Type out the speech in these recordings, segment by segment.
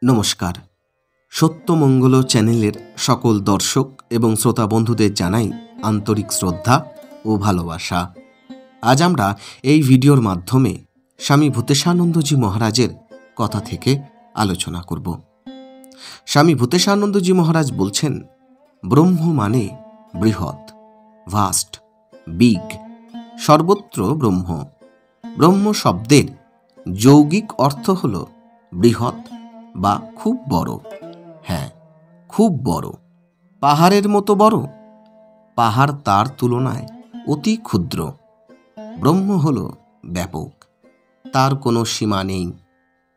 নমস্কার। সত্যমঙ্গল চ্যানেলের সকল দর্শক এবং শ্রোতা বন্ধুদের জানাই আন্তরিক শ্রদ্ধা ও ভালোবাসা। আজ আমরা এই ভিডিওর মাধ্যমে স্বামী ভূতেশানন্দজি মহারাজের কথা থেকে আলোচনা করব। স্বামী ভূতেশানন্দজি মহারাজ বলছেন, ব্রহ্ম মানে বৃহৎ, ভাস্ট, বিগ, সর্বত্র ব্রহ্ম। ব্রহ্ম শব্দের যৌগিক অর্থ হল বৃহৎ বা খুব বড়। হ্যাঁ, খুব বড়। পাহাড়ের মতো বড়? পাহাড় তার তুলনায় অতি ক্ষুদ্র। ব্রহ্ম হল ব্যাপক, তার কোনো সীমা নেই।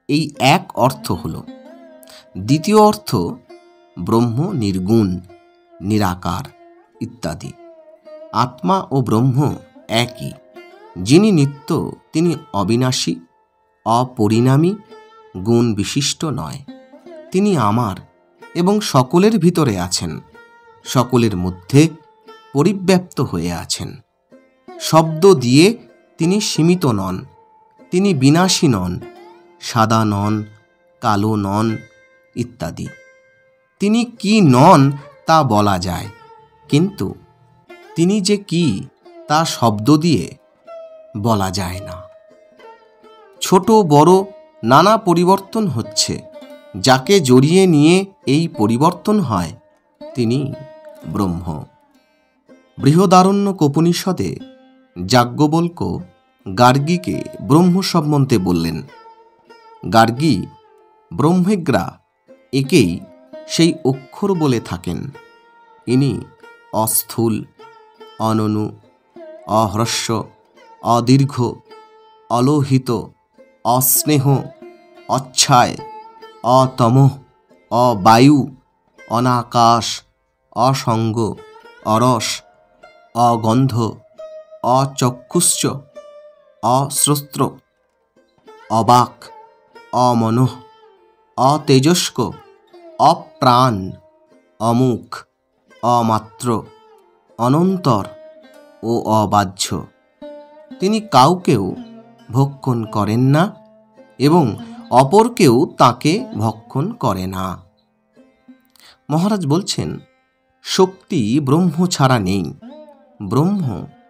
এই এক অর্থ হল। দ্বিতীয় অর্থ, ব্রহ্ম নির্গুণ, নিরাকার ইত্যাদি। আত্মা ও ব্রহ্ম একই। যিনি নিত্য তিনি অবিনাশী, অপরিণামী, গুণ বিশিষ্ট নয়। তিনি আমার এবং সকলের ভিতরে আছেন, সকলের মধ্যে পরিব্যাপ্ত হয়ে আছেন। শব্দ দিয়ে তিনি সীমিত নন, তিনি বিনাশী নন, সাদা নন, কালো নন ইত্যাদি। তিনি কি নন তা বলা যায়, কিন্তু তিনি যে কি তা শব্দ দিয়ে বলা যায় না। ছোট বড় নানা পরিবর্তন হচ্ছে, যাকে জড়িয়ে নিয়ে এই পরিবর্তন হয় তিনি ব্রহ্ম। বৃহদারণ্যকোপনিষদে যাজ্ঞবল্ক্য গার্গীকে ব্রহ্ম সম্বন্ধে বললেন। গার্গী ব্রহ্মেগ্রা একেই সেই অক্ষর বলে থাকেন। ইনি অস্থূল, অননু, অহ্রস্ব, অদীর্ঘ, অলোহিত, অস্নেহ, অচ্ছায়, অতমঃ, অবায়ু, অনাকাশ, অসঙ্গ, অরস, অগন্ধ, অচক্ষুশ্চ, অশ্রোত্র, অবাক, অমনঃ, অতেজস্ক, অপ্রাণ, অমুখ, অমাত্র, অনন্তর ও অবাহ্য। তিনি কাউকেও ভক্ষণ করেন না এবং অপরকেও তাকে ভক্ষণ করে না। মহারাজ বলছেন, শক্তি ব্রহ্ম ছাড়া নেই, ব্রহ্ম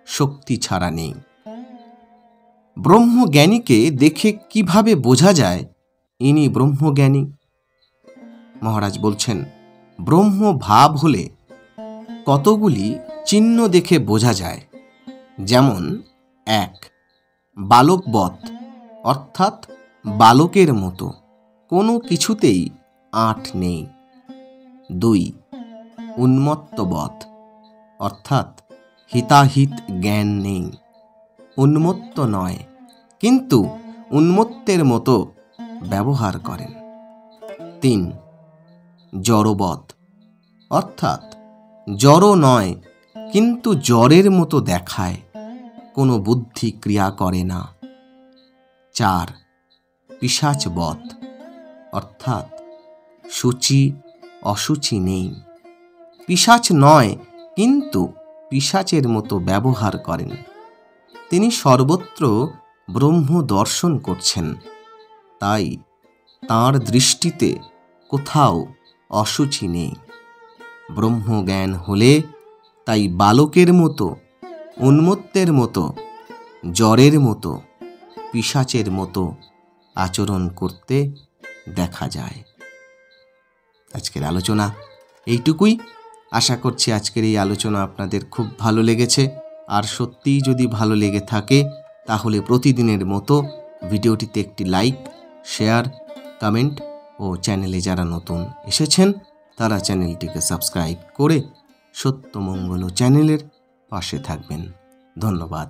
শক্তি ছাড়া নেই। ব্রহ্মজ্ঞানীকে দেখে কিভাবে বোঝা যায় ইনি ব্রহ্মজ্ঞানী? মহারাজ বলছেন, ব্রহ্ম ভাব হলে কতগুলি চিহ্ন দেখে বোঝা যায়। যেমন 1. বালকবৎ, অর্থাৎ বালকের মতো, কোনো কিছুতেই আঁট নেই। 2. উন্মত্তবৎ, অর্থাৎ হিতাহিত জ্ঞান নেই, উন্মত্ত নয়, কিন্তু উন্মত্তের মতো ব্যবহার করেন। 3. জড়বৎ, অর্থাৎ জড় নয়, কিন্তু জড়ের মতো দেখায়, কোনো বুদ্ধি ক্রিয়া করে না। 4. পিশাচবৎ, অর্থাৎ সূচি অসুচি নেই, পিশাচ নয়, কিন্তু পিশাচের মতো ব্যবহার করেন। তিনি সর্বত্র ব্রহ্ম দর্শন করছেন, তাই তাঁর দৃষ্টিতে কোথাও অসুচি নেই। ব্রহ্মজ্ঞান হলে তাই বালকের মতো, উন্মত্তের মতো, জ্বরের মতো, পিশাচের মতো আচরণ করতে দেখা যায়। আজকের আলোচনা এইটুকুই। আশা করছি আজকের এই আলোচনা আপনাদের খুব ভালো লেগেছে। আর সত্যিই যদি ভালো লেগে থাকে তাহলে প্রতিদিনের মতো ভিডিওটিতে একটি লাইক, শেয়ার, কমেন্ট ও চ্যানেলে যারা নতুন এসেছেন তারা চ্যানেলটিকে সাবস্ক্রাইব করে সত্যমঙ্গল চ্যানেলের পাশে থাকবেন। ধন্যবাদ।